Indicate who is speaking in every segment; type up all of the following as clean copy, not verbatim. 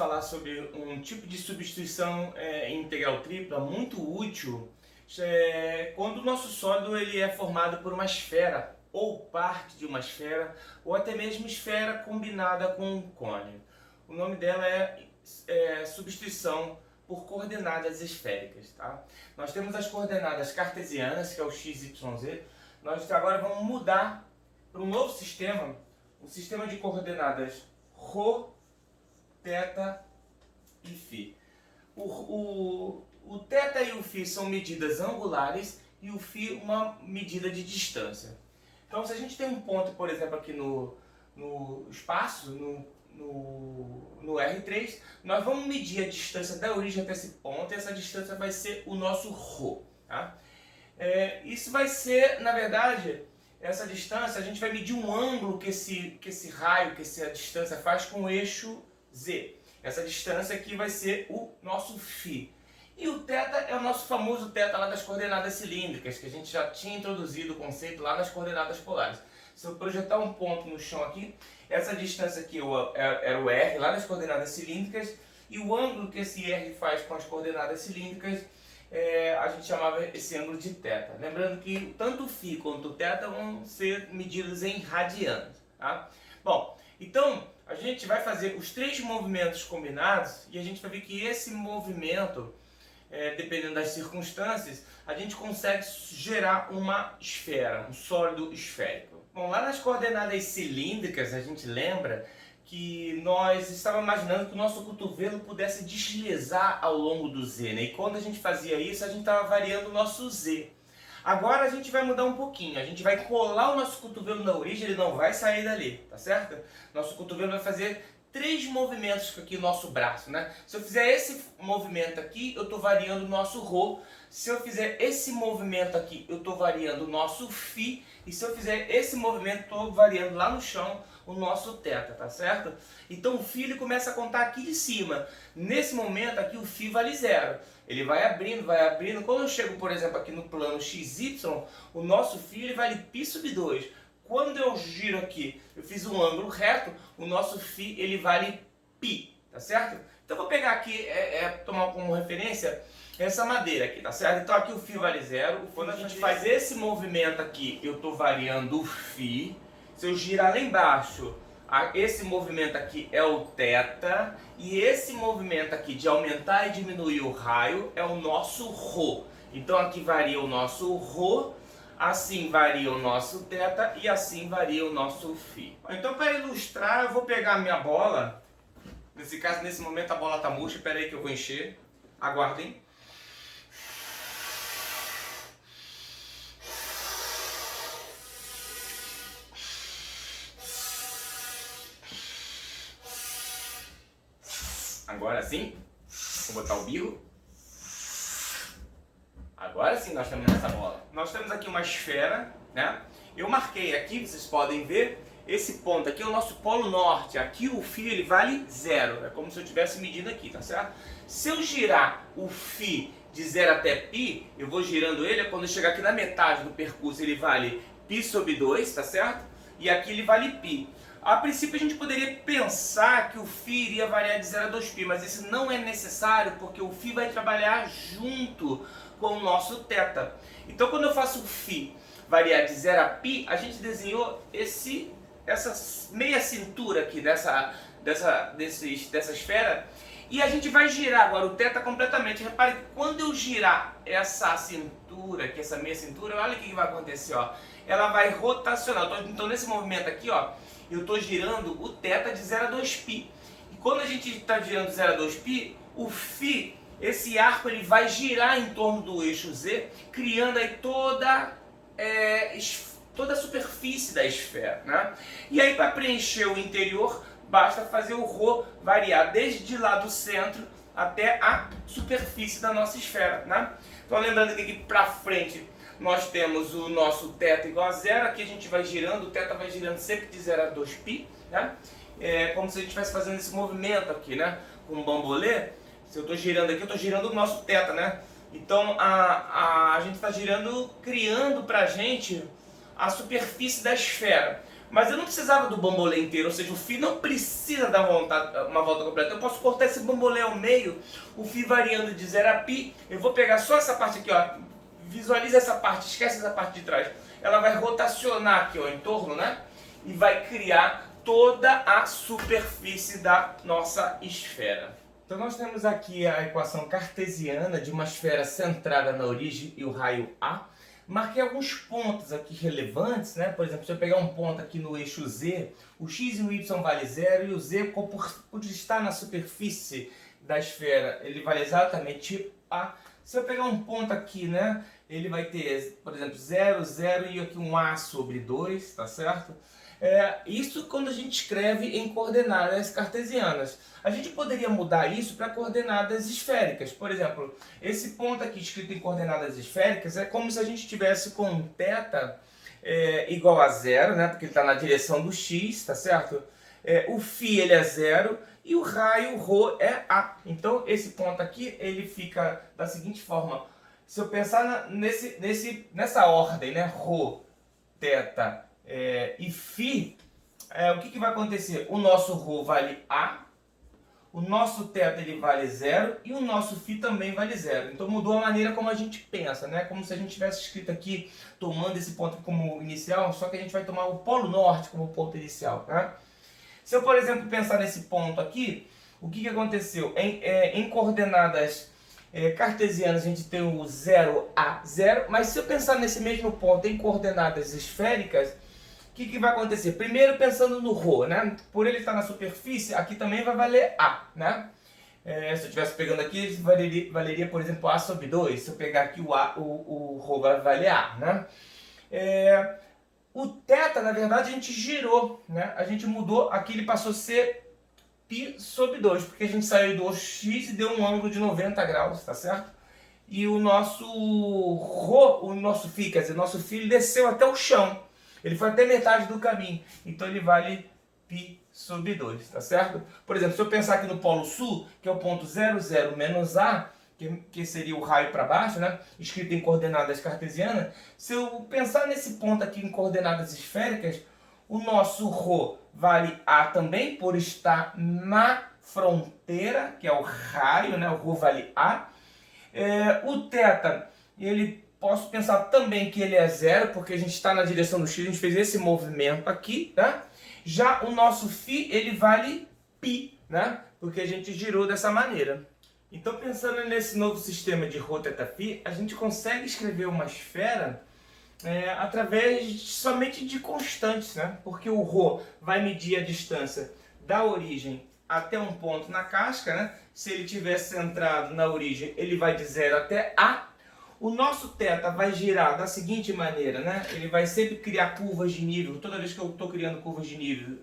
Speaker 1: falar sobre um tipo de substituição integral tripla muito útil quando o nosso sólido ele é formado por uma esfera ou parte de uma esfera ou até mesmo esfera combinada com um cone. O nome dela é substituição por coordenadas esféricas. Tá? Nós temos as coordenadas cartesianas, que é o x, y, z. Nós agora vamos mudar para um novo sistema, um sistema de coordenadas ρ, θ e φ. O θ e o φ são medidas angulares e o φ uma medida de distância. Então, se a gente tem um ponto, por exemplo, aqui no espaço, no R3, nós vamos medir a distância da origem até esse ponto e essa distância vai ser o nosso ρ. Tá? Isso vai ser, na verdade, essa distância, a gente vai medir um ângulo que esse raio, que essa distância faz com o eixo Z. Essa distância aqui vai ser o nosso φ. E o θ é o nosso famoso θ lá das coordenadas cilíndricas, que a gente já tinha introduzido o conceito lá nas coordenadas polares. Se eu projetar um ponto no chão aqui, essa distância aqui era o R lá nas coordenadas cilíndricas, e o ângulo que esse R faz com as coordenadas cilíndricas, a gente chamava esse ângulo de θ. Lembrando que tanto o φ quanto o θ vão ser medidos em radianos. Tá? Bom, então a gente vai fazer os três movimentos combinados e a gente vai ver que esse movimento, dependendo das circunstâncias, a gente consegue gerar uma esfera, um sólido esférico. Bom, lá nas coordenadas cilíndricas, a gente lembra que nós estávamos imaginando que o nosso cotovelo pudesse deslizar ao longo do Z, né? E quando a gente fazia isso, a gente estava variando o nosso Z. Agora a gente vai mudar um pouquinho, a gente vai colar o nosso cotovelo na origem, ele não vai sair dali, tá certo? Nosso cotovelo vai fazer três movimentos aqui no nosso braço, né? Se eu fizer esse movimento aqui, eu estou variando o nosso ρ. Se eu fizer esse movimento aqui, eu estou variando o nosso φ. E se eu fizer esse movimento, estou variando lá no chão o nosso θ, tá certo? Então o φ ele começa a contar aqui de cima. Nesse momento aqui o φ vale 0. Ele vai abrindo, vai abrindo. Quando eu chego, por exemplo, aqui no plano XY, o nosso φ ele vale π sobre 2. Quando eu giro aqui, eu fiz um ângulo reto, o nosso φ ele vale π, tá certo? Então eu vou pegar aqui, tomar como referência essa madeira aqui, tá certo? Então aqui o φ vale 0. Quando a gente faz esse movimento aqui, eu estou variando o φ. Se eu girar lá embaixo, esse movimento aqui é o θ. E esse movimento aqui de aumentar e diminuir o raio é o nosso ρ. Então aqui varia o nosso ρ. Assim varia o nosso θ e assim varia o nosso φ. Então, para ilustrar, eu vou pegar a minha bola. Nesse caso, nesse momento a bola está murcha. Espera aí que eu vou encher. Aguardem. Agora sim. Vou botar o birro. Agora sim nós temos essa bola. Nós temos aqui uma esfera, né? Eu marquei aqui, vocês podem ver, esse ponto aqui é o nosso polo norte. Aqui o φ ele vale 0. É como se eu estivesse medindo aqui, tá certo? Se eu girar o φ de 0 até π, eu vou girando ele, quando eu chegar aqui na metade do percurso ele vale π sobre 2, tá certo? E aqui ele vale π. A princípio a gente poderia pensar que o φ iria variar de 0 a 2π, mas isso não é necessário porque o φ vai trabalhar junto com o nosso θ. Então quando eu faço o φ variar de 0 a π, a gente desenhou essa meia cintura aqui dessa esfera e a gente vai girar agora o θ completamente. Repare que quando eu girar essa cintura aqui, essa meia cintura, olha o que vai acontecer, ó. Ela vai rotacionar. Então nesse movimento aqui, ó, eu estou girando o θ de 0 a 2π. E quando a gente está girando 0 a 2π, o φ, esse arco ele vai girar em torno do eixo Z, criando aí toda a superfície da esfera, né? E aí para preencher o interior, basta fazer o ρ variar desde lá do centro até a superfície da nossa esfera, né? Então lembrando que aqui para frente nós temos o nosso θ igual a 0, aqui a gente vai girando, o θ vai girando sempre de 0 a 2π, né? Como se a gente estivesse fazendo esse movimento aqui, né? Com um bambolê. Se eu estou girando aqui, eu estou girando o nosso θ, né? Então a gente está girando, criando para a gente a superfície da esfera. Mas eu não precisava do bambolê inteiro, ou seja, o fio não precisa dar uma volta completa. Eu posso cortar esse bambolê ao meio, o fio variando de 0 a π. Eu vou pegar só essa parte aqui, ó. Visualiza essa parte, esquece essa parte de trás. Ela vai rotacionar aqui, ó, em torno, né? E vai criar toda a superfície da nossa esfera. Então nós temos aqui a equação cartesiana de uma esfera centrada na origem e o raio A. Marquei alguns pontos aqui relevantes, né? Por exemplo, se eu pegar um ponto aqui no eixo Z, o x e o y vale 0 e o z, por estar na superfície da esfera, ele vale exatamente A. Se eu pegar um ponto aqui, né? Ele vai ter, por exemplo, 0, 0 e aqui um A sobre 2, tá certo? Isso quando a gente escreve em coordenadas cartesianas. A gente poderia mudar isso para coordenadas esféricas. Por exemplo, esse ponto aqui escrito em coordenadas esféricas é como se a gente tivesse com um θ igual a 0, né? Porque ele está na direção do x, tá certo? O φ ele é 0 e o raio ρ é A. Então esse ponto aqui ele fica da seguinte forma. Se eu pensar nessa ordem, né? Ρ, θ e φ, o que vai acontecer? O nosso ρ vale A, o nosso θ ele vale 0 e o nosso φ também vale 0. Então mudou a maneira como a gente pensa, né? Como se a gente tivesse escrito aqui, tomando esse ponto como inicial, só que a gente vai tomar o polo norte como ponto inicial, tá? Se eu, por exemplo, pensar nesse ponto aqui, o que aconteceu? Em coordenadas cartesianas a gente tem o 0 a 0, mas se eu pensar nesse mesmo ponto em coordenadas esféricas, o que vai acontecer? Primeiro pensando no ρ, né? Por ele estar na superfície, aqui também vai valer A, né? Se eu estivesse pegando aqui, valeria, por exemplo, A sobre 2. Se eu pegar aqui o ρ vai valer A, né? O θ, na verdade, a gente girou, né? A gente mudou, aqui ele passou a ser π sobre 2, porque a gente saiu do x e deu um ângulo de 90 graus, tá certo? E o nosso ρ, o nosso φ, quer dizer, o nosso φ desceu até o chão. Ele foi até metade do caminho, então ele vale π sobre 2, tá certo? Por exemplo, se eu pensar aqui no polo sul, que é o ponto 0, 0 menos A, que seria o raio para baixo, né? Escrito em coordenadas cartesianas, se eu pensar nesse ponto aqui em coordenadas esféricas, o nosso ρ vale A também, por estar na fronteira, que é o raio, né? O ρ vale A. O θ, posso pensar também que ele é 0, porque a gente está na direção do x, a gente fez esse movimento aqui, tá? Já o nosso φ, ele vale π, né? Porque a gente girou dessa maneira. Então, pensando nesse novo sistema de ρ, θ, φ, a gente consegue escrever uma esfera através somente de constantes, né? Porque o ρ vai medir a distância da origem até um ponto na casca, né? Se ele estiver centrado na origem, ele vai de 0 até A. O nosso θ vai girar da seguinte maneira, né? Ele vai sempre criar curvas de nível. Toda vez que eu estou criando curvas de nível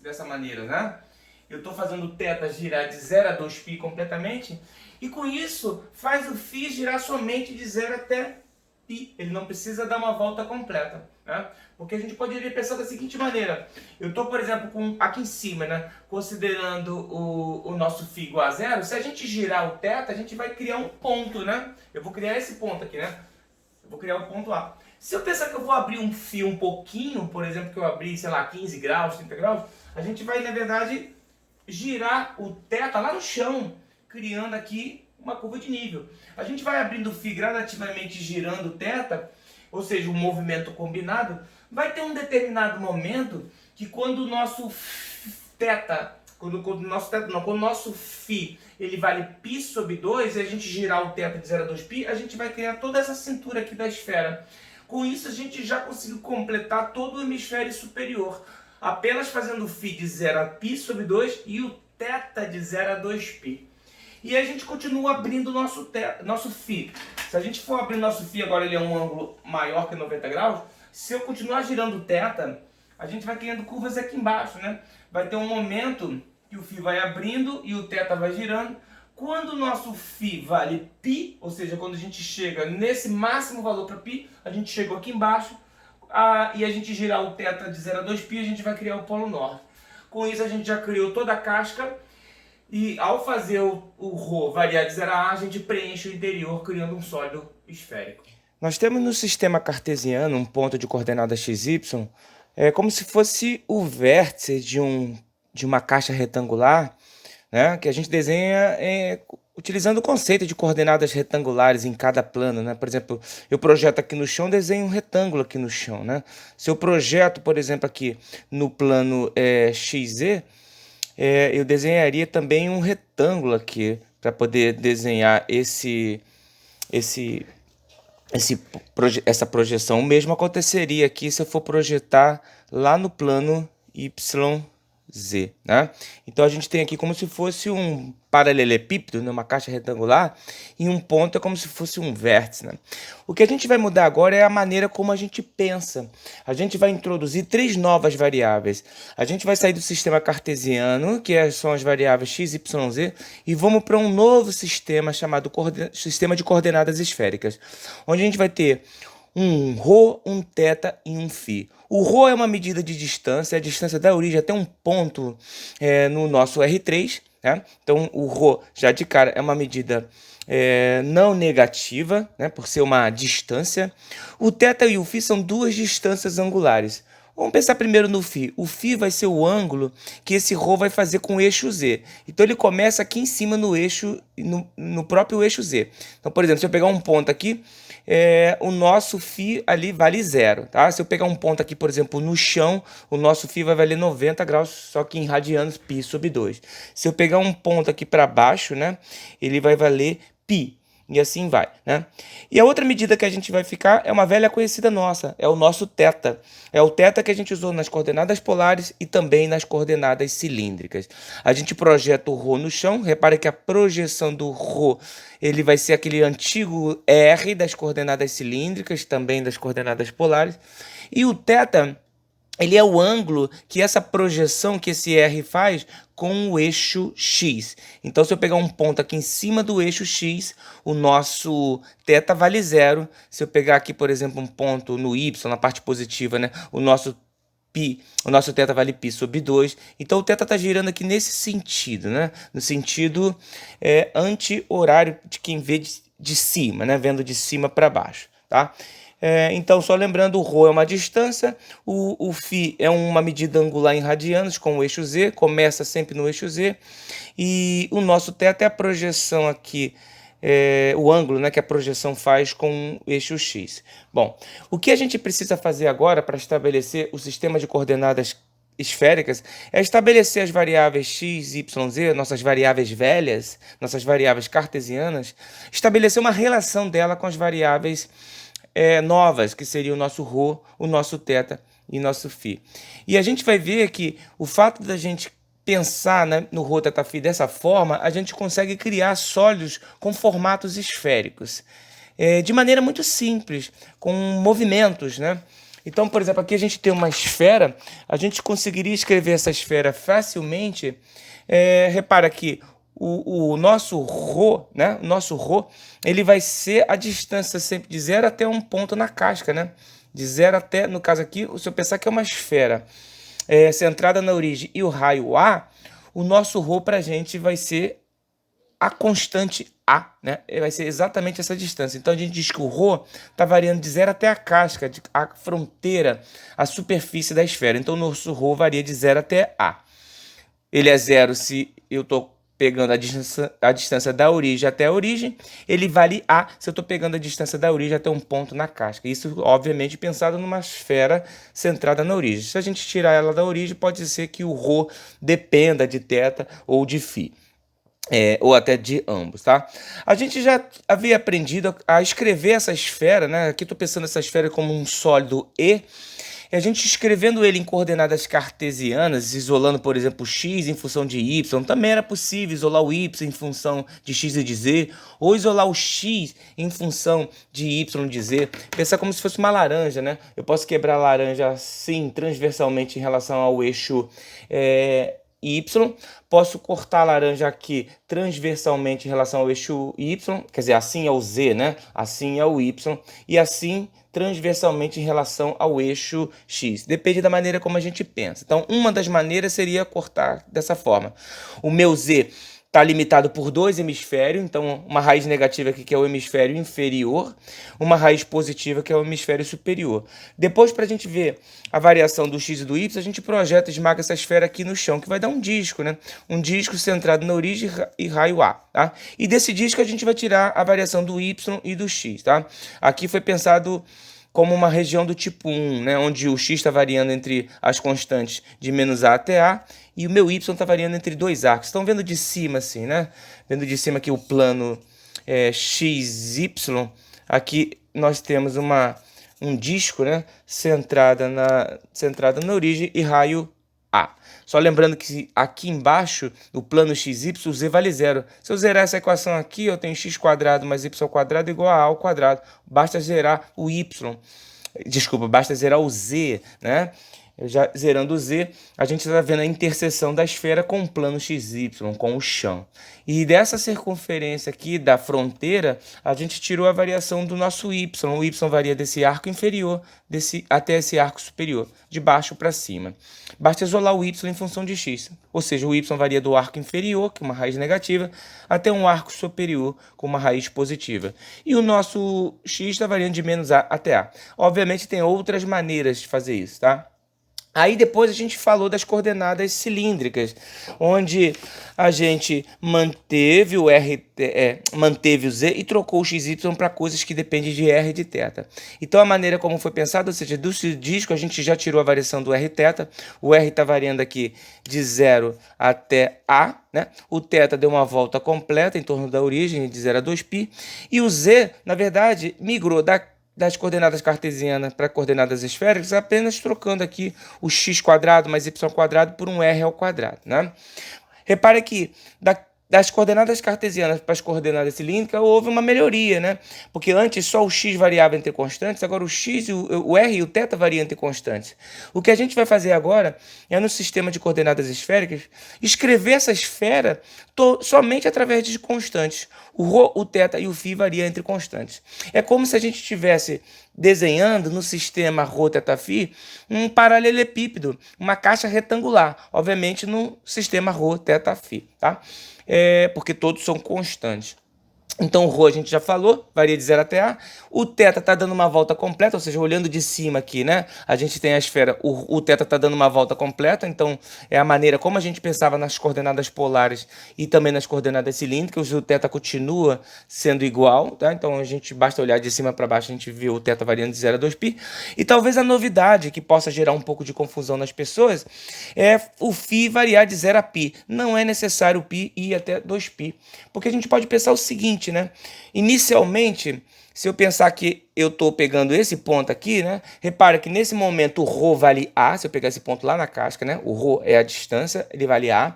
Speaker 1: dessa maneira, né? Eu estou fazendo o θ girar de 0 a 2π completamente. E com isso, faz o φ girar somente de 0 até π. Ele não precisa dar uma volta completa, né? Porque a gente poderia pensar da seguinte maneira. Eu estou, por exemplo, aqui em cima, né? Considerando o nosso φ igual a 0. Se a gente girar o θ, a gente vai criar um ponto, né? Eu vou criar esse ponto aqui, né? Eu vou criar um ponto A. Se eu pensar que eu vou abrir um fio um pouquinho, por exemplo, que eu abri, sei lá, 15 graus, 30 graus, a gente vai, na verdade, girar o θ lá no chão, criando aqui uma curva de nível. A gente vai abrindo o φ gradativamente girando o θ, ou seja, um movimento combinado, vai ter um determinado momento que quando o nosso θ, quando o nosso φ ele vale π sobre 2, e a gente girar o θ de 0 a 2π, a gente vai criar toda essa cintura aqui da esfera. Com isso a gente já conseguiu completar todo o hemisfério superior, apenas fazendo o φ de 0 a π sobre 2 e o θ de 0 a 2π. E a gente continua abrindo o nosso φ. Se a gente for abrir o nosso φ, agora ele é um ângulo maior que 90 graus, se eu continuar girando o θ, a gente vai criando curvas aqui embaixo, né? Vai ter um momento que o φ vai abrindo e o θ vai girando. Quando o nosso φ vale π, ou seja, quando a gente chega nesse máximo valor para π, a gente chegou aqui embaixo, e a gente girar o θ de 0 a 2π, a gente vai criar o polo norte. Com isso a gente já criou toda a casca, e ao fazer o ρ variar de 0 a A, a gente preenche o interior criando um sólido esférico. Nós temos no sistema cartesiano um ponto de coordenada xy
Speaker 2: É como se fosse o vértice de uma caixa retangular, né, que a gente desenha utilizando o conceito de coordenadas retangulares em cada plano, né? Por exemplo, eu projeto aqui no chão, desenho um retângulo aqui no chão, né? Se eu projeto, por exemplo, aqui no plano XZ, eu desenharia também um retângulo aqui para poder desenhar esse, essa projeção. O mesmo aconteceria aqui se eu for projetar lá no plano YZ, né? Então a gente tem aqui como se fosse um paralelepípedo, né? Uma caixa retangular, e um ponto é como se fosse um vértice, né? O que a gente vai mudar agora é a maneira como a gente pensa. A gente vai introduzir três novas variáveis. A gente vai sair do sistema cartesiano, são as variáveis x, y, z, e vamos para um novo sistema chamado sistema de coordenadas esféricas, onde a gente vai ter um ρ, um θ e um φ. O ρ é uma medida de distância, a distância da origem até um ponto no nosso R3. Né? Então, o ρ, já de cara, é uma medida não negativa, né? Por ser uma distância. O θ e o φ são duas distâncias angulares. Vamos pensar primeiro no φ. O φ vai ser o ângulo que esse ρ vai fazer com o eixo Z. Então, ele começa aqui em cima no eixo, no próprio eixo Z. Então, por exemplo, se eu pegar um ponto aqui, o nosso φ ali vale 0, tá? Se eu pegar um ponto aqui, por exemplo, no chão, o nosso φ vai valer 90 graus, só que em radianos π sobre 2. Se eu pegar um ponto aqui para baixo, né, ele vai valer π. E assim vai, né? E a outra medida que a gente vai ficar é uma velha conhecida nossa, é o nosso θ. É o θ que a gente usou nas coordenadas polares e também nas coordenadas cilíndricas. A gente projeta o ρ no chão, repare que a projeção do ρ, ele vai ser aquele antigo R das coordenadas cilíndricas, também das coordenadas polares. E o θ, ele é o ângulo que essa projeção, que esse R faz com o eixo X. Então, se eu pegar um ponto aqui em cima do eixo X, o nosso θ vale 0. Se eu pegar aqui, por exemplo, um ponto no Y, na parte positiva, né, o nosso θ vale π sobre 2. Então, o θ está girando aqui nesse sentido, né, no sentido anti-horário de quem vê de cima, né, vendo de cima para baixo, tá? Então, só lembrando, o ρ é uma distância, o φ é uma medida angular em radianos com o eixo Z, começa sempre no eixo Z, e o nosso θ é a projeção aqui, o ângulo, né, que a projeção faz com o eixo X. Bom, o que a gente precisa fazer agora para estabelecer o sistema de coordenadas esféricas é estabelecer as variáveis x, y, z, nossas variáveis velhas, nossas variáveis cartesianas, estabelecer uma relação dela com as variáveis novas, que seria o nosso ρ, o nosso θ e nosso φ. E a gente vai ver que o fato da gente pensar, né, no ρ, θ, φ dessa forma, a gente consegue criar sólidos com formatos esféricos, de maneira muito simples, com movimentos, né? Então, por exemplo, aqui a gente tem uma esfera, a gente conseguiria escrever essa esfera facilmente. Repara que o nosso ρ, né? O nosso ρ, ele vai ser a distância sempre de 0 até um ponto na casca, né? De 0 até, no caso aqui, se eu pensar que é uma esfera centrada na origem e o raio A, o nosso ρ para a gente vai ser a constante A, né? Vai ser exatamente essa distância. Então a gente diz que o ρ está variando de 0 até a casca, a fronteira, a superfície da esfera. Então o nosso ρ varia de 0 até A. Ele é 0 se eu estou pegando a distância da origem até a origem, ele vale A se eu estou pegando a distância da origem até um ponto na casca. Isso, obviamente, pensado numa esfera centrada na origem. Se a gente tirar ela da origem, pode ser que o ρ dependa de θ ou de φ. Ou até de ambos, tá? A gente já havia aprendido a escrever essa esfera, né? Aqui estou pensando essa esfera como um sólido E, e a gente escrevendo ele em coordenadas cartesianas, isolando, por exemplo, x em função de y, também era possível isolar o y em função de x e de z, ou isolar o x em função de y e de z. Pensar como se fosse uma laranja, né? Eu posso quebrar a laranja assim, transversalmente em relação ao eixo Y, posso cortar a laranja aqui transversalmente em relação ao eixo Y, quer dizer, assim é o Z, né? Assim é o Y, e assim transversalmente em relação ao eixo X. Depende da maneira como a gente pensa. Então, uma das maneiras seria cortar dessa forma. O meu Z está limitado por dois hemisférios, então uma raiz negativa aqui que é o hemisfério inferior, uma raiz positiva que é o hemisfério superior. Depois, para a gente ver a variação do x e do y, a gente projeta, esmaga essa esfera aqui no chão, que vai dar um disco, né? Um disco centrado na origem e raio A, tá? E desse disco a gente vai tirar a variação do y e do x, tá? Aqui foi pensado como uma região do tipo 1, né, onde o x está variando entre as constantes de menos a até a, e o meu y está variando entre dois arcos. Estão vendo de cima assim, né? Vendo de cima aqui o plano XY, aqui nós temos um disco, né, centrada na origem e raio A. Só lembrando que aqui embaixo, no plano xy, o z vale zero. Se eu zerar essa equação aqui, eu tenho x quadrado mais y quadrado igual a ao quadrado. Basta zerar o y. Desculpa, basta zerar o z, né? Já zerando o z, a gente está vendo a interseção da esfera com o plano XY, com o chão. E dessa circunferência aqui, da fronteira, a gente tirou a variação do nosso y. O y varia desse arco inferior até esse arco superior, de baixo para cima. Basta isolar o y em função de x, ou seja, o y varia do arco inferior, que é uma raiz negativa, até um arco superior, com uma raiz positiva. E o nosso x está variando de menos a até a. Obviamente tem outras maneiras de fazer isso, tá? Aí depois a gente falou das coordenadas cilíndricas, onde a gente manteve o manteve o z e trocou o xy para coisas que dependem de r e de θ. Então a maneira como foi pensado, ou seja, do disco a gente já tirou a variação do rθ, o r está variando aqui de 0 até a, né? O θ deu uma volta completa em torno da origem de 0 a 2π, e o z, na verdade, migrou das coordenadas cartesianas para coordenadas esféricas, apenas trocando aqui o x quadrado mais y quadrado por um r ao quadrado, né? Repare que das coordenadas cartesianas para as coordenadas cilíndricas houve uma melhoria, né? Porque antes só o x variava entre constantes, agora o x, o r e o θ variam entre constantes. O que a gente vai fazer agora é, no sistema de coordenadas esféricas, escrever essa esfera somente através de constantes. O ρ, o θ e o φ variam entre constantes. É como se a gente estivesse desenhando no sistema ρ, θ, φ um paralelepípedo, uma caixa retangular, obviamente no sistema ρ, θ, φ, tá? Porque todos são constantes. Então o ρ a gente já falou, varia de 0 até a. O θ está dando uma volta completa, ou seja, olhando de cima aqui, né? A gente tem a esfera, o θ está dando uma volta completa, então é a maneira como a gente pensava nas coordenadas polares e também nas coordenadas cilíndricas. O θ continua sendo igual, tá? Então a gente basta olhar de cima para baixo, a gente vê o θ variando de 0 a 2π. E talvez a novidade que possa gerar um pouco de confusão nas pessoas é o φ variar de 0 a π. Não é necessário o π ir até 2π, porque a gente pode pensar o seguinte, né? Inicialmente, se eu pensar que eu estou pegando esse ponto aqui, né? Repara que nesse momento o ρ vale A, se eu pegar esse ponto lá na casca, né? O ρ é a distância, ele vale A.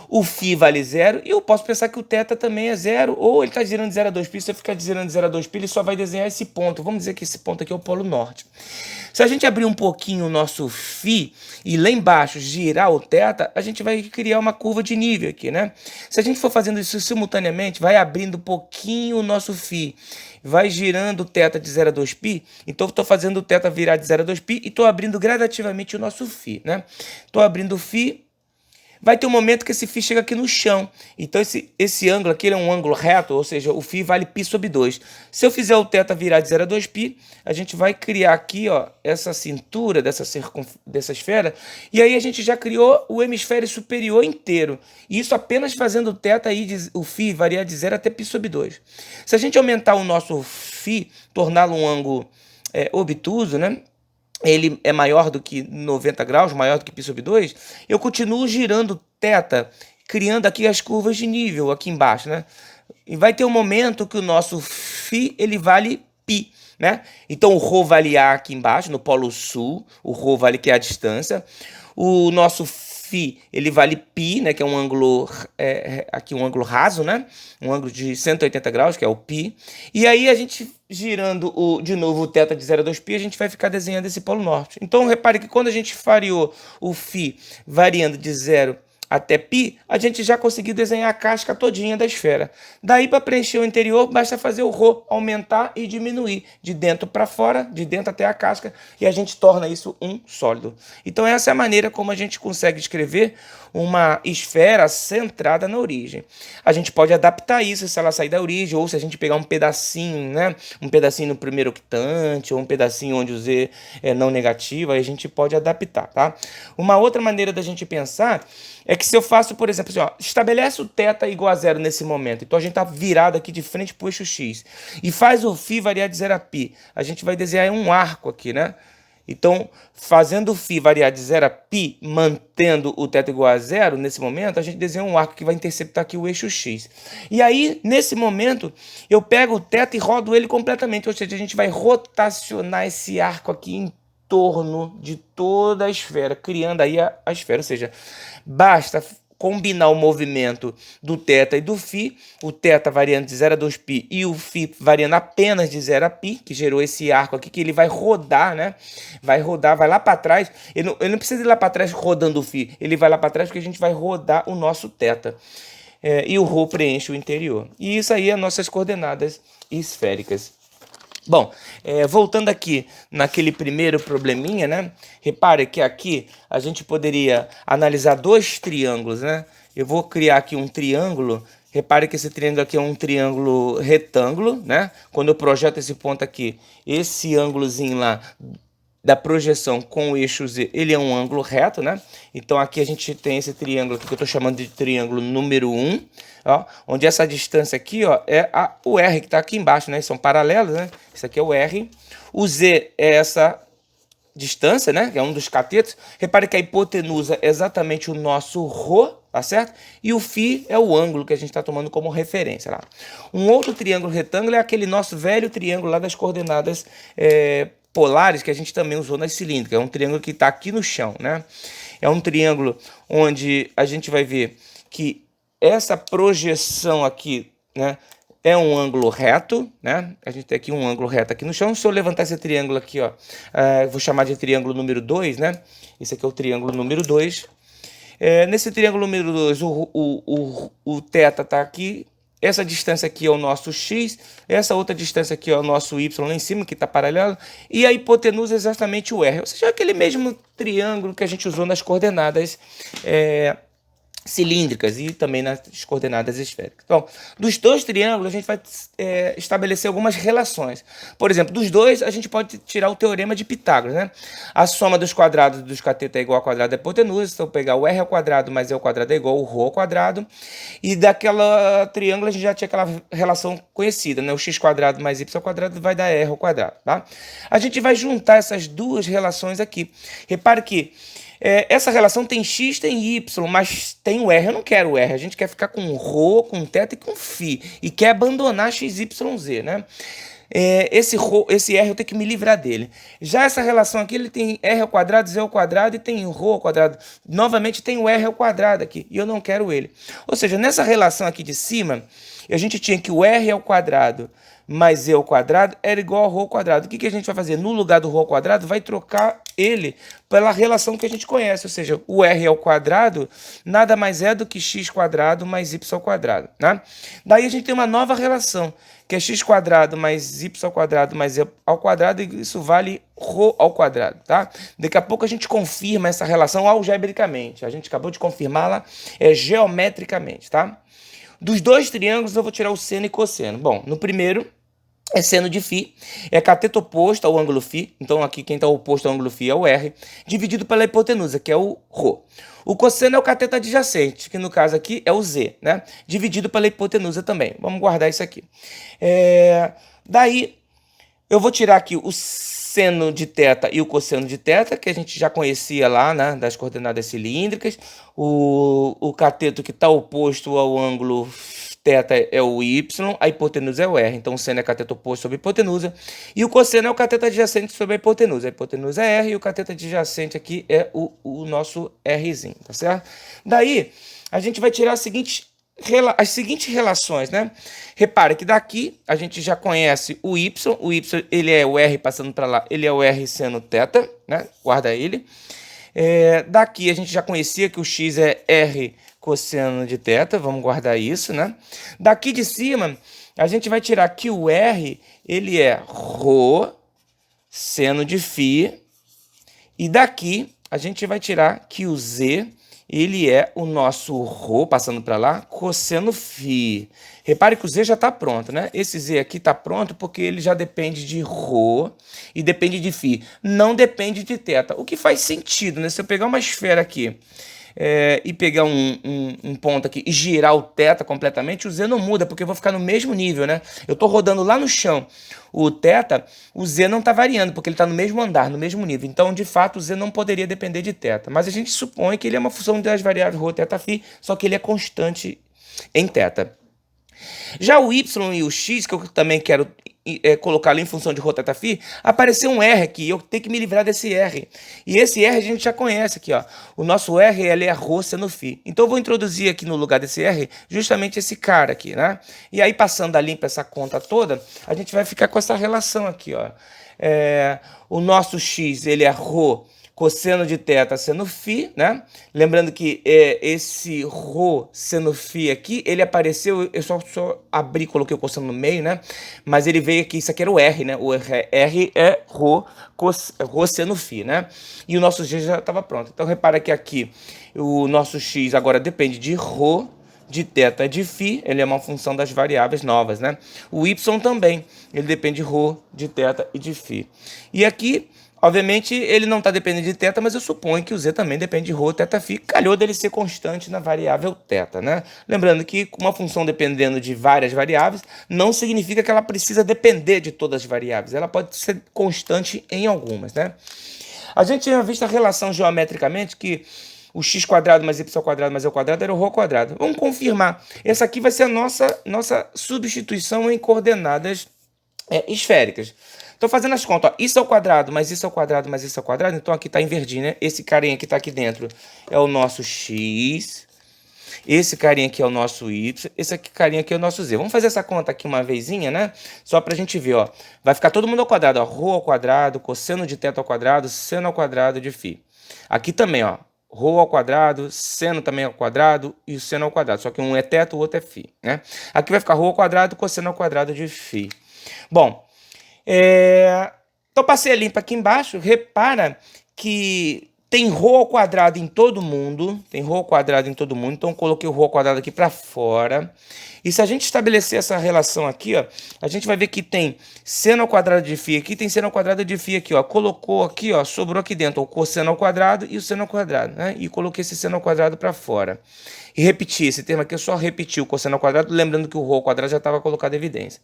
Speaker 2: O φ vale 0, e eu posso pensar que o θ também é 0, ou ele está girando de 0 a 2π, se eu ficar girando de 0 a 2π, ele só vai desenhar esse ponto. Vamos dizer que esse ponto aqui é o polo norte. Se a gente abrir um pouquinho o nosso φ e lá embaixo girar o θ, a gente vai criar uma curva de nível aqui, né? Se a gente for fazendo isso simultaneamente, vai abrindo um pouquinho o nosso φ, vai girando o θ de 0 a 2π, então estou fazendo o θ virar de 0 a 2π e estou abrindo gradativamente o nosso φ, né? Estou abrindo o φ. Vai ter um momento que esse φ chega aqui no chão. Então esse ângulo aqui é um ângulo reto, ou seja, o φ vale π sobre 2. Se eu fizer o θ virar de 0 a 2π, a gente vai criar aqui, ó, essa cintura dessa esfera, e aí a gente já criou o hemisfério superior inteiro. E isso apenas fazendo o θ aí, o φ variar de 0 até π sobre 2. Se a gente aumentar o nosso φ, torná-lo um ângulo obtuso, né? Ele é maior do que 90 graus, maior do que π sobre 2, eu continuo girando θ, criando aqui as curvas de nível aqui embaixo, né? E vai ter um momento que o nosso φ, ele vale π, né? Então o ρ vale A aqui embaixo, no polo sul, o ρ vale que é a distância, o nosso φ, ele vale π, né, que é um ângulo, aqui um ângulo raso, né, um ângulo de 180 graus, que é o π, e aí a gente girando de novo o θ de 0 a 2π, a gente vai ficar desenhando esse polo norte. Então repare que quando a gente variou o φ variando de 0 até π, a gente já conseguiu desenhar a casca todinha da esfera. Daí, para preencher o interior, basta fazer o ρ aumentar e diminuir, de dentro para fora, de dentro até a casca, e a gente torna isso um sólido. Então, essa é a maneira como a gente consegue escrever uma esfera centrada na origem. A gente pode adaptar isso se ela sair da origem, ou se a gente pegar um pedacinho, né? Um pedacinho no primeiro octante, ou um pedacinho onde o Z é não negativo, aí a gente pode adaptar, tá? Uma outra maneira da gente pensar é que se eu faço, por exemplo, assim, ó, estabelece o θ igual a zero nesse momento, então a gente está virado aqui de frente para o eixo x, e faz o φ variar de 0 a π, a gente vai desenhar um arco aqui, né? Então, fazendo o φ variar de 0 a π, mantendo o θ igual a zero, nesse momento, a gente desenha um arco que vai interceptar aqui o eixo x. E aí, nesse momento, eu pego o θ e rodo ele completamente, ou seja, a gente vai rotacionar esse arco aqui em torno de toda a esfera, criando aí a esfera, ou seja, basta combinar o movimento do θ e do φ, o θ variando de 0 a 2π e o φ variando apenas de 0 a π, que gerou esse arco aqui, que ele vai rodar, né? Vai rodar, vai lá para trás, ele não precisa ir lá para trás rodando o φ, ele vai lá para trás porque a gente vai rodar o nosso θ. E o ρ preenche o interior. E isso aí é nossas coordenadas esféricas. Bom, voltando aqui naquele primeiro probleminha, né? Repare que aqui a gente poderia analisar dois triângulos, né? Eu vou criar aqui um triângulo. Repare que esse triângulo aqui é um triângulo retângulo, né? Quando eu projeto esse ponto aqui, esse ângulozinho lá da projeção com o eixo Z, ele é um ângulo reto, né? Então aqui a gente tem esse triângulo aqui que eu estou chamando de triângulo número 1, ó, onde essa distância aqui, ó, é o R que está aqui embaixo, né? São paralelos, né? Isso aqui é o R. O Z é essa distância, né? Que é um dos catetos. Repare que a hipotenusa é exatamente o nosso ρ, tá certo? E o φ é o ângulo que a gente está tomando como referência lá. Um outro triângulo retângulo é aquele nosso velho triângulo lá das coordenadas polares que a gente também usou nas cilíndricas. É um triângulo que está aqui no chão, né? É um triângulo onde a gente vai ver que essa projeção aqui, né, é um ângulo reto, né? A gente tem aqui um ângulo reto aqui no chão. Se eu levantar esse triângulo aqui, ó, vou chamar de triângulo número 2, né? Esse aqui é o triângulo número 2. Nesse triângulo número 2, o θ está aqui. Essa distância aqui é o nosso x, essa outra distância aqui é o nosso y lá em cima, que está paralelo, e a hipotenusa é exatamente o R, ou seja, aquele mesmo triângulo que a gente usou nas coordenadas cilíndricas e também nas coordenadas esféricas. Então, dos dois triângulos, a gente vai estabelecer algumas relações. Por exemplo, dos dois, a gente pode tirar o teorema de Pitágoras, né? A soma dos quadrados dos catetos é igual ao quadrado da hipotenusa. Então, pegar o R ao quadrado mais E ao quadrado é igual ao ρ ao quadrado. E daquela triângulo, a gente já tinha aquela relação conhecida, né? O x quadrado mais y ao quadrado vai dar R ao quadrado, tá? A gente vai juntar essas duas relações aqui. Repare que essa relação tem x, tem y, mas tem o r. Eu não quero o r, a gente quer ficar com ρ, com θ e com φ. E quer abandonar x, y, z, né? Esse r eu tenho que me livrar dele. Já essa relação aqui, ele tem r ao quadrado, z ao quadrado e tem ρ ao quadrado. Novamente tem o r ao quadrado aqui, e eu não quero ele. Ou seja, nessa relação aqui de cima, a gente tinha que o r ao quadrado mais z ao quadrado era igual ao ρ ao quadrado. O que a gente vai fazer? No lugar do ρ ao quadrado, vai trocar ele pela relação que a gente conhece, ou seja, o r ao quadrado nada mais é do que x quadrado mais y ao quadrado, né? Daí a gente tem uma nova relação, que é x quadrado mais y ao quadrado mais z ao quadrado, e isso vale ρ ao quadrado, tá? Daqui a pouco a gente confirma essa relação algebricamente, a gente acabou de confirmá-la geometricamente, tá? Dos dois triângulos eu vou tirar o seno e cosseno. Bom, no primeiro é seno de φ, é cateto oposto ao ângulo φ, então aqui quem está oposto ao ângulo φ é o R, dividido pela hipotenusa, que é o ρ. O cosseno é o cateto adjacente, que no caso aqui é o Z, né? Dividido pela hipotenusa também. Vamos guardar isso aqui. Daí eu vou tirar aqui o seno de θ e o cosseno de θ, que a gente já conhecia lá, né, das coordenadas cilíndricas. O cateto que está oposto ao ângulo θ é o y, a hipotenusa é o r. Então o seno é cateto oposto sobre a hipotenusa. E o cosseno é o cateto adjacente sobre a hipotenusa. A hipotenusa é r e o cateto adjacente aqui é o nosso rzinho, tá certo? Daí a gente vai tirar as seguintes relações, né? Repare que daqui a gente já conhece o y ele é o r passando para lá, ele é o r seno θ, né? Guarda ele. Daqui a gente já conhecia que o x é r cosseno de θ, vamos guardar isso, né? Daqui de cima, a gente vai tirar que o r, ele é ρ seno de φ, e daqui a gente vai tirar que o z, ele é o nosso ρ, passando para lá, cosseno φ. Repare que o z já está pronto, né? Esse z aqui está pronto porque ele já depende de ρ e depende de φ. Não depende de θ. O que faz sentido, né? Se eu pegar uma esfera aqui e pegar um ponto aqui e girar o θ completamente, o z não muda, porque eu vou ficar no mesmo nível, né? Eu estou rodando lá no chão o θ, o z não está variando, porque ele está no mesmo andar, no mesmo nível. Então, de fato, o z não poderia depender de θ. Mas a gente supõe que ele é uma função das variáveis ρ, θ, φ, só que ele é constante em θ. Já o y e o x, que eu também quero colocar ali em função de ρ, θ, φ, apareceu um r aqui, eu tenho que me livrar desse r. E esse r a gente já conhece aqui, ó. O nosso r, ele é ρ seno φ. Então eu vou introduzir aqui no lugar desse r justamente esse cara aqui, né? E aí passando a limpo essa conta toda, a gente vai ficar com essa relação aqui, ó. O nosso x, ele é ρ cosseno de θ seno φ, né? Lembrando que esse ρ seno φ aqui, ele apareceu, eu só abri, coloquei o cosseno no meio, né? Mas ele veio aqui, isso aqui era o R, né? O R é ρ seno φ, né? E o nosso G já estava pronto. Então repara que aqui o nosso X agora depende de ρ, de θ e de φ, ele é uma função das variáveis novas, né? O Y também, ele depende de ρ, de θ e de φ. E aqui, obviamente, ele não está dependendo de θ, mas eu suponho que o z também depende de ρ, θ, φ. Calhou dele ser constante na variável θ, né? Lembrando que uma função dependendo de várias variáveis não significa que ela precisa depender de todas as variáveis. Ela pode ser constante em algumas, né? A gente tinha visto a relação geometricamente que o x quadrado mais y quadrado mais e quadrado era o ρ quadrado. Vamos confirmar. Essa aqui vai ser a nossa substituição em coordenadas esféricas. Estou fazendo as contas, ó, isso ao quadrado, mais isso ao quadrado, mais isso ao quadrado, então aqui está em verdinho, né? Esse carinha que está aqui dentro é o nosso x, esse carinha aqui é o nosso y, esse aqui carinha aqui é o nosso z. Vamos fazer essa conta aqui uma vezinha, né? Só para a gente ver, ó. Vai ficar todo mundo ao quadrado, ó. Ρ ao quadrado, cosseno de θ ao quadrado, seno ao quadrado de φ. Aqui também, ó. Ρ ao quadrado, seno também ao quadrado e o seno ao quadrado. Só que um é θ, o outro é φ, né? Aqui vai ficar ρ ao quadrado, cosseno ao quadrado de φ. Bom, então passei a limpa aqui embaixo, repara que tem ρ ao quadrado em todo mundo, então coloquei o ρ ao quadrado aqui para fora. E se a gente estabelecer essa relação aqui, ó, a gente vai ver que tem seno ao quadrado de φ aqui, tem seno ao quadrado de φ aqui, ó. Colocou aqui, ó, sobrou aqui dentro o cosseno ao quadrado e o seno ao quadrado, né? E coloquei esse seno ao quadrado para fora. E repeti, esse termo aqui eu só repeti o cosseno ao quadrado, lembrando que o ρ ao quadrado já estava colocado em evidência.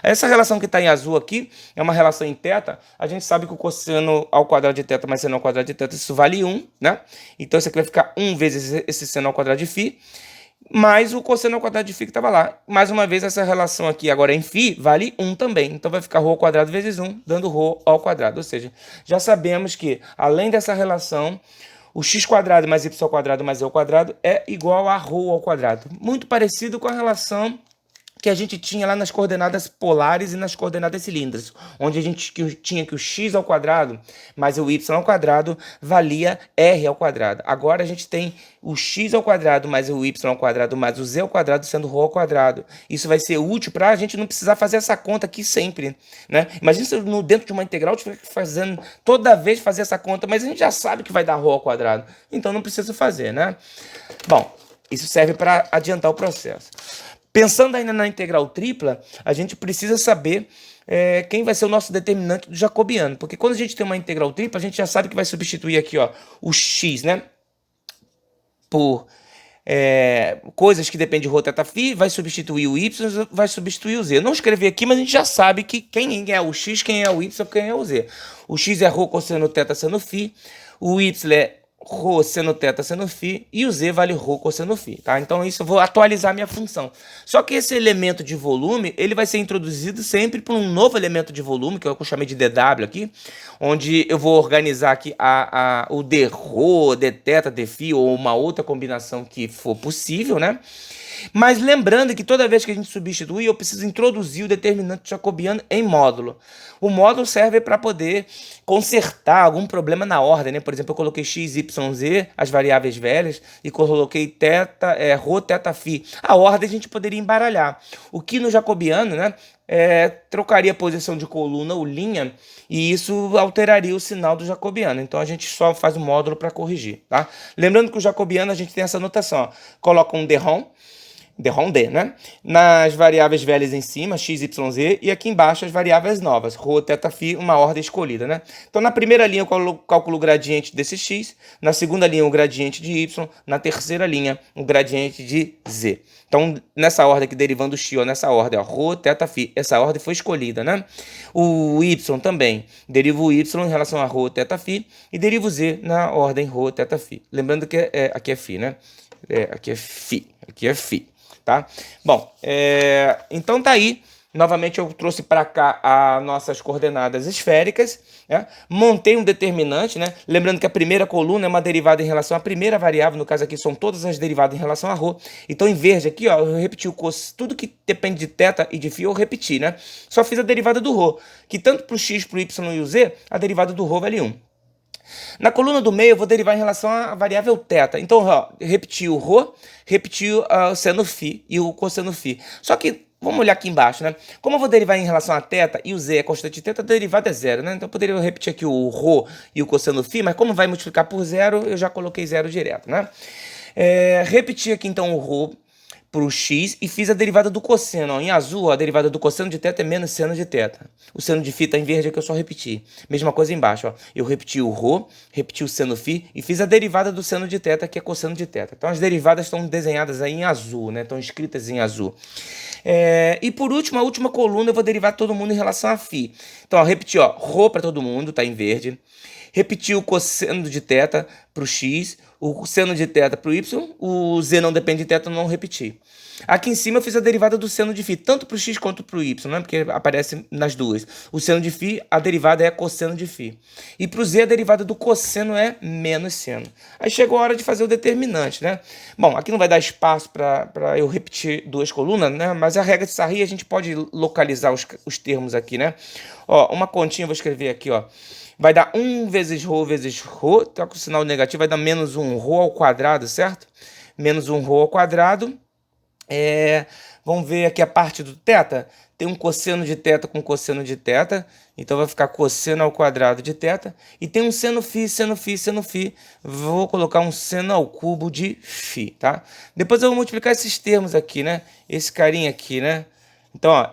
Speaker 2: Essa relação que está em azul aqui é uma relação em θ. A gente sabe que o cosseno ao quadrado de θ mais seno ao quadrado de θ, isso vale 1, né? Então isso aqui vai ficar 1 vezes esse seno ao quadrado de φ, mais o cosseno ao quadrado de φ que estava lá. Mais uma vez, essa relação aqui agora em φ vale 1 também. Então vai ficar ρ ao quadrado vezes 1, dando ρ ao quadrado. Ou seja, já sabemos que, além dessa relação, o x quadrado mais y ao quadrado mais e ao quadrado é igual a ρ ao quadrado. Muito parecido com a relação que a gente tinha lá nas coordenadas polares e nas coordenadas cilíndricas, onde a gente tinha que o x ao quadrado mais o y ao quadrado valia r ao quadrado. Agora a gente tem o x ao quadrado mais o y ao quadrado mais o z ao quadrado sendo ρ ao quadrado. Isso vai ser útil para a gente não precisar fazer essa conta aqui sempre, né? Imagina se dentro de uma integral tiver fazendo toda vez fazer essa conta, mas a gente já sabe que vai dar ρ ao quadrado, então não precisa fazer, né? Bom, isso serve para adiantar o processo. Pensando ainda na integral tripla, a gente precisa saber quem vai ser o nosso determinante do jacobiano. Porque quando a gente tem uma integral tripla, a gente já sabe que vai substituir aqui, ó, o x, né, por coisas que dependem de ρ, θ, φ, vai substituir o y, vai substituir o z. Eu não escrevi aqui, mas a gente já sabe que quem é o x, quem é o y, quem é o z. O x é ρ cosseno θ seno φ, o y é ρ seno θ seno φ e o z vale ρ cosseno φ, tá? Então isso eu vou atualizar minha função. Só que esse elemento de volume, ele vai ser introduzido sempre por um novo elemento de volume, que eu chamei de dw aqui, onde eu vou organizar aqui o d ρ, d θ, d φ ou uma outra combinação que for possível, né? Mas lembrando que toda vez que a gente substitui, eu preciso introduzir o determinante jacobiano em módulo. O módulo serve para poder consertar algum problema na ordem, né? Por exemplo, eu coloquei x, y, z, as variáveis velhas, e coloquei teta, rho, teta, phi. A ordem a gente poderia embaralhar. O que no jacobiano, né, trocaria a posição de coluna ou linha, e isso alteraria o sinal do jacobiano. Então a gente só faz o módulo para corrigir, tá? Lembrando que o jacobiano a gente tem essa notação, ó. Coloca um derrom D, né? Nas variáveis velhas em cima, x, y, z, e aqui embaixo as variáveis novas, ρ, θ, φ, uma ordem escolhida, né? Então na primeira linha eu calculo o gradiente desse x, na segunda linha o gradiente de y, na terceira linha o gradiente de z. Então nessa ordem aqui, derivando o x, ó, nessa ordem, ó, ρ, θ, φ, essa ordem foi escolhida, né? O y também, derivo o y em relação a ρ, θ, φ, e derivo o z na ordem ρ, θ, φ. Lembrando que aqui é φ, né? Aqui é φ, aqui é φ. Tá? Bom, então tá aí. Novamente eu trouxe para cá as nossas coordenadas esféricas, né? Montei um determinante, né? Lembrando que a primeira coluna é uma derivada em relação à primeira variável, no caso aqui são todas as derivadas em relação a ρ. Então em verde aqui, ó, eu repeti tudo que depende de θ e de φ eu repeti, né? Só fiz a derivada do ρ, que tanto para o x, para o y e o z, a derivada do ρ vale 1. Na coluna do meio eu vou derivar em relação à variável θ. Então, ó, repeti o ρ, repeti o seno φ e o cosseno φ. Só que, vamos olhar aqui embaixo, né? Como eu vou derivar em relação a θ e o z é constante de θ, a derivada é zero, né? Então eu poderia repetir aqui o ρ e o cosseno φ, mas como vai multiplicar por zero, eu já coloquei zero direto, né? Repeti aqui então o ρ para o x e fiz a derivada do cosseno. Ó, em azul, ó, a derivada do cosseno de θ é menos seno de θ. O seno de φ está em verde, é que eu só repeti. Mesma coisa embaixo. Ó. Eu repeti o ρ, repeti o seno φ e fiz a derivada do seno de θ, que é cosseno de θ. Então as derivadas estão desenhadas aí em azul, né? Estão escritas em azul. E por último, a última coluna eu vou derivar todo mundo em relação a φ. Então, ó, repeti, ó, ρ para todo mundo, está em verde. Repeti o cosseno de θ para o x, o seno de θ para o y, o z não depende de θ, não repeti. Aqui em cima eu fiz a derivada do seno de φ, tanto para o x quanto para o y, né? Porque aparece nas duas. O seno de φ, a derivada é cosseno de φ. E para o z, a derivada do cosseno é menos seno. Aí chegou a hora de fazer o determinante, né? Bom, aqui não vai dar espaço para eu repetir duas colunas, né? Mas a regra de Sarri a gente pode localizar os termos aqui, né? Ó, uma continha eu vou escrever aqui, ó. Vai dar 1 vezes ρ, tá com o sinal negativo, vai dar menos 1 ρ ao quadrado, certo? Menos 1 ρ ao quadrado. Vamos ver aqui a parte do θ. Tem um cosseno de θ com cosseno de θ. Então vai ficar cosseno ao quadrado de θ. E tem um seno φ, seno φ, seno φ. Vou colocar um seno ao cubo de φ, tá? Depois eu vou multiplicar esses termos aqui, né? Esse carinha aqui, né? Então, ó,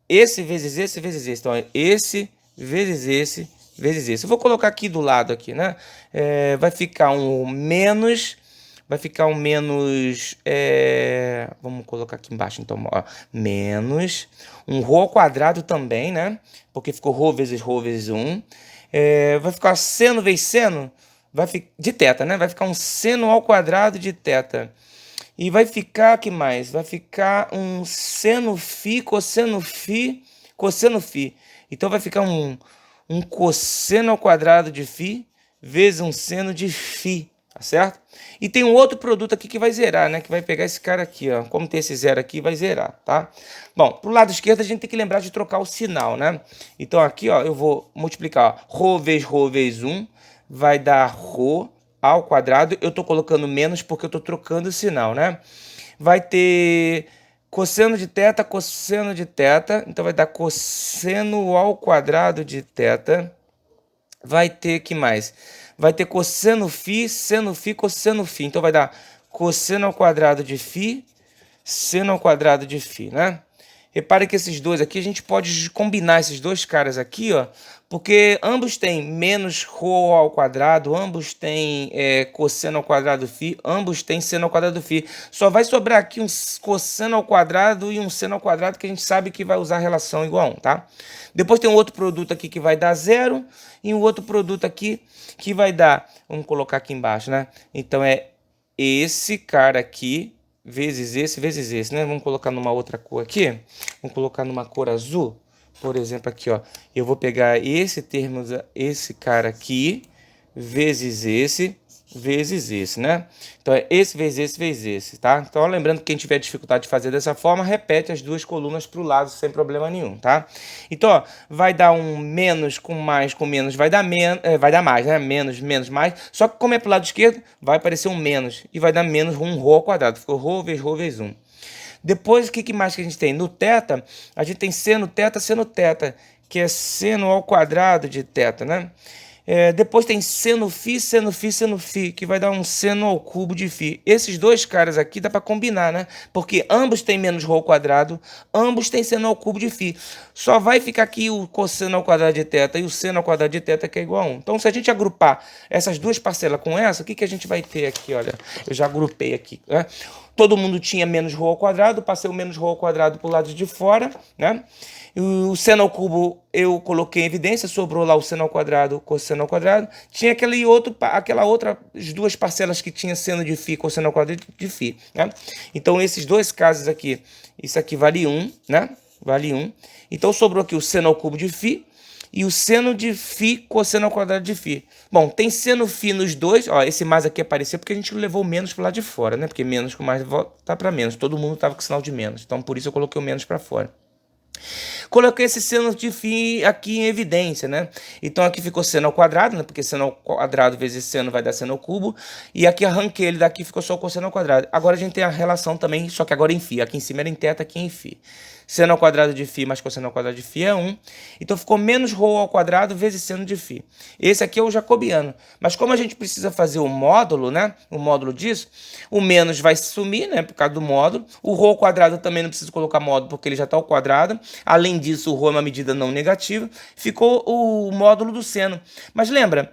Speaker 2: esse vezes esse vezes esse. Então, esse vezes esse vezes esse. Eu vou colocar aqui do lado aqui, né? Vai ficar um menos... vamos colocar aqui embaixo, então, ó, menos um ρ ao quadrado também, né? Porque ficou ρ vezes 1. Vai ficar seno vezes seno, de θ, né? Vai ficar um seno ao quadrado de θ. E vai ficar, que mais? Vai ficar um seno φ, cosseno φ, cosseno φ. Então vai ficar um cosseno ao quadrado de φ vezes um seno de φ, tá certo? E tem um outro produto aqui que vai zerar, né? Que vai pegar esse cara aqui, ó. Como tem esse zero aqui, vai zerar, tá? Bom, pro lado esquerdo a gente tem que lembrar de trocar o sinal, né? Então aqui, ó, eu vou multiplicar, ó, ρ vezes 1 vai dar ρ ao quadrado. Eu tô colocando menos porque eu tô trocando o sinal, né? Vai ter... cosseno de θ, cosseno de θ, então vai dar cosseno ao quadrado de θ. Vai ter, que mais? Vai ter cosseno φ, seno φ, cosseno φ. Então vai dar cosseno ao quadrado de φ, seno ao quadrado de φ, né? Repare que esses dois aqui, a gente pode combinar esses dois caras aqui, ó, porque ambos têm menos ρ ao quadrado, ambos têm cosseno ao quadrado φ, ambos têm seno ao quadrado φ. Só vai sobrar aqui um cosseno ao quadrado e um seno ao quadrado, que a gente sabe que vai usar a relação igual a 1, tá? Depois tem um outro produto aqui que vai dar 0 e um outro produto aqui que vai dar, vamos colocar aqui embaixo, né? Então é esse cara aqui vezes esse, né? Vamos colocar numa outra cor aqui. Vamos colocar numa cor azul. Por exemplo, aqui, ó. Eu vou pegar esse termo, esse cara aqui, vezes esse, vezes esse, né? Então é esse vezes esse vezes esse, tá? Então lembrando que quem tiver dificuldade de fazer dessa forma, repete as duas colunas para o lado sem problema nenhum, tá? Então, ó, vai dar um menos com mais com menos, vai dar mais, né? Menos, menos, mais. Só que como é pro lado esquerdo, vai aparecer um menos e vai dar menos um rho ao quadrado. Ficou rho vezes 1. Depois, o que mais que a gente tem? No θ, a gente tem seno θ, que é seno ao quadrado de θ, né? Depois tem seno φ, que vai dar um seno ao cubo de φ. Esses dois caras aqui dá para combinar, né? Porque ambos têm menos rho ao quadrado, ambos têm seno ao cubo de φ. Só vai ficar aqui o cosseno ao quadrado de θ e o seno ao quadrado de θ, que é igual a 1. Então, se a gente agrupar essas duas parcelas com essa, o que a gente vai ter aqui? Olha, eu já agrupei aqui, né? Todo mundo tinha menos rho ao quadrado, passei o menos rho ao quadrado para o lado de fora, né? E o seno ao cubo eu coloquei em evidência, sobrou lá o seno ao quadrado, cosseno ao quadrado. Tinha aquela outra, as duas parcelas que tinha seno de φ, cosseno ao quadrado de φ, né? Então, esses dois casos aqui, isso aqui vale 1, né? Vale 1. Então, sobrou aqui o seno ao cubo de φ e o seno de φ cosseno ao quadrado de φ. Bom, tem seno φ nos dois. Ó, esse mais aqui apareceu porque a gente levou o menos para o lado de fora, né? Porque menos com mais volta para menos. Todo mundo estava com sinal de menos. Então, por isso eu coloquei o menos para fora. Coloquei esse seno de φ aqui em evidência, né? Então aqui ficou seno ao quadrado, né? Porque seno ao quadrado vezes seno vai dar seno ao cubo. E aqui arranquei ele daqui, ficou só o cosseno ao quadrado. Agora a gente tem a relação também, só que agora em φ. Aqui em cima era em θ, aqui em φ. Seno ao quadrado de φ mais cosseno ao quadrado de φ é 1. Então ficou menos rho ao quadrado vezes seno de φ. Esse aqui é o jacobiano. Mas como a gente precisa fazer o módulo, né? O módulo disso, o menos vai sumir, né? Por causa do módulo. O rho ao quadrado também não precisa colocar módulo porque ele já está ao quadrado. Além disso, o rho é uma medida não negativa. Ficou o módulo do seno. Mas lembra,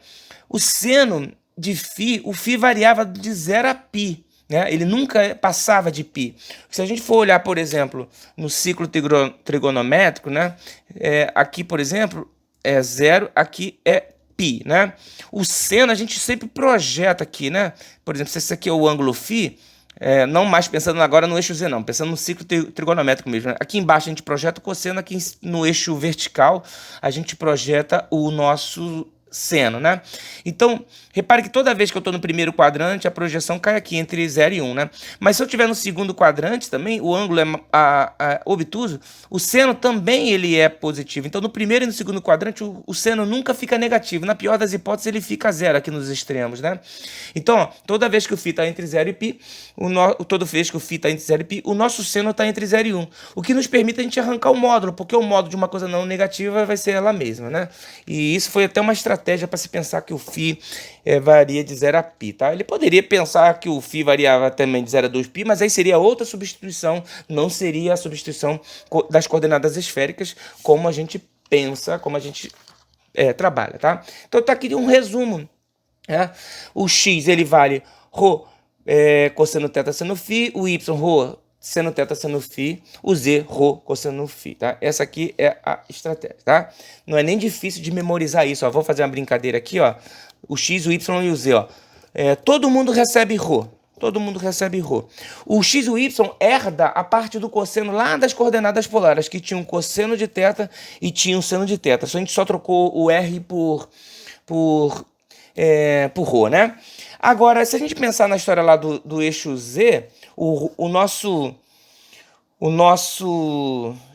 Speaker 2: o seno de φ, o φ variava de 0 a π. Né? Ele nunca passava de π. Se a gente for olhar, por exemplo, no ciclo trigonométrico, né? Aqui, por exemplo, é 0, aqui é π. Né? O seno a gente sempre projeta aqui, né? Por exemplo, se esse aqui é o ângulo φ, não mais pensando agora no eixo Z, não, pensando no ciclo trigonométrico mesmo. Né? Aqui embaixo a gente projeta o cosseno, aqui no eixo vertical a gente projeta o nosso seno, né? Então, repare que toda vez que eu estou no primeiro quadrante, a projeção cai aqui entre 0 e 1, né? Mas se eu estiver no segundo quadrante também, o ângulo é obtuso, o seno também ele é positivo. Então, no primeiro e no segundo quadrante, o seno nunca fica negativo. Na pior das hipóteses, ele fica 0 aqui nos extremos, né? Então, ó, toda vez que o φ está entre 0 e π, toda vez que o φ está entre 0 e π, o nosso seno está entre 0 e 1, o que nos permite a gente arrancar o módulo, porque o módulo de uma coisa não negativa vai ser ela mesma, né? E isso foi até uma estratégia para se pensar que o φ varia de 0 a π, tá? Ele poderia pensar que o φ variava também de 0 a 2π, mas aí seria outra substituição, não seria a substituição das coordenadas esféricas como a gente pensa, como a gente trabalha, tá? Então tá aqui um resumo. O x ele vale ρ cosseno θ seno φ, o y ρ seno θ seno φ, o z ρ cosseno φ, tá? Essa aqui é a estratégia, tá? Não é nem difícil de memorizar isso, ó. Vou fazer uma brincadeira aqui, ó. O x, o y e o z, ó. Todo mundo recebe ρ. Todo mundo recebe ρ. O x e o y herda a parte do cosseno lá das coordenadas polares, que tinha um cosseno de θ e tinha um seno de θ. A gente só trocou o r por ρ, né? Agora, se a gente pensar na história lá do eixo Z, o nosso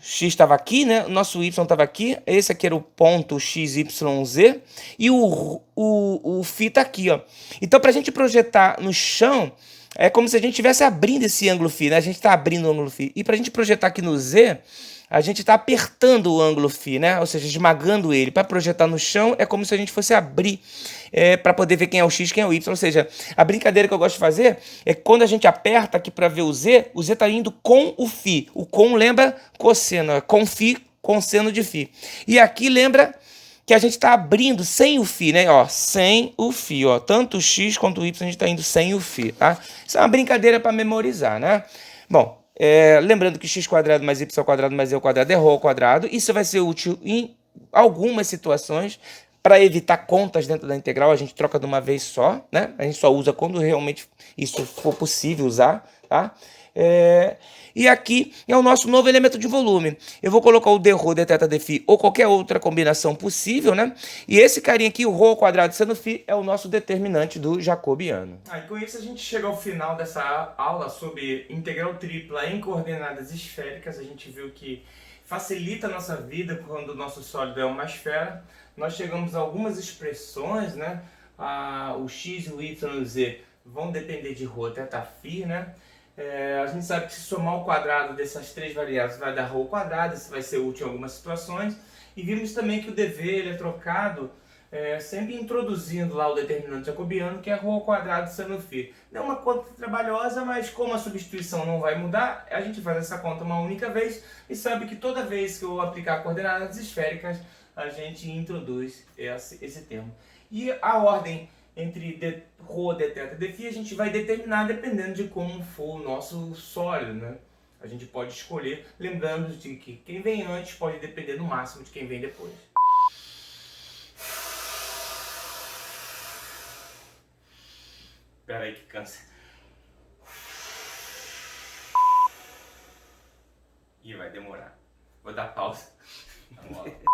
Speaker 2: x estava aqui, né? O nosso y estava aqui. Esse aqui era o ponto x, y, z. E o φ está aqui, ó. Então, para a gente projetar no chão, é como se a gente estivesse abrindo esse ângulo φ, né? A gente está abrindo o ângulo φ. E para a gente projetar aqui no Z, a gente está apertando o ângulo φ, né? Ou seja, esmagando ele. Para projetar no chão, é como se a gente fosse abrir para poder ver quem é o x, quem é o y. Ou seja, a brincadeira que eu gosto de fazer é que quando a gente aperta aqui para ver o z está indo com o φ. O com lembra cosseno, com φ, com seno de φ. E aqui lembra que a gente está abrindo sem o φ, né? Ó, sem o φ, ó. Tanto o x quanto o y a gente está indo sem o φ, tá? Isso é uma brincadeira para memorizar, né? Bom, lembrando que x² mais y² mais z² é ρ ao quadrado. Isso vai ser útil em algumas situações. Para evitar contas dentro da integral, a gente troca de uma vez só, né? A gente só usa quando realmente isso for possível usar, tá? E aqui é o nosso novo elemento de volume. Eu vou colocar o d-Rho, d-Teta, d-Φ ou qualquer outra combinação possível, né? E esse carinha aqui, o Rho ao quadrado seno φ, é o nosso determinante do jacobiano.
Speaker 1: E com isso a gente chega ao final dessa aula sobre integral tripla em coordenadas esféricas. A gente viu que facilita a nossa vida quando o nosso sólido é uma esfera. Nós chegamos a algumas expressões, né? O x, o y e o z vão depender de Rho, teta, φ, né? A gente sabe que se somar o quadrado dessas três variáveis vai dar Rho ao quadrado, isso vai ser útil em algumas situações. E vimos também que o dv ele é trocado sempre introduzindo lá o determinante jacobiano, que é Rho ao quadrado seno φ. Não é uma conta trabalhosa, mas como a substituição não vai mudar, a gente faz essa conta uma única vez e sabe que toda vez que eu aplicar coordenadas esféricas, a gente introduz esse termo. E a ordem entre Rho, dθ e dφ a gente vai determinar dependendo de como for o nosso sólido, né? A gente pode escolher, lembrando de que quem vem antes pode depender no máximo de quem vem depois. Espera aí que cansa. E vai demorar. Vou dar pausa. Vamos lá.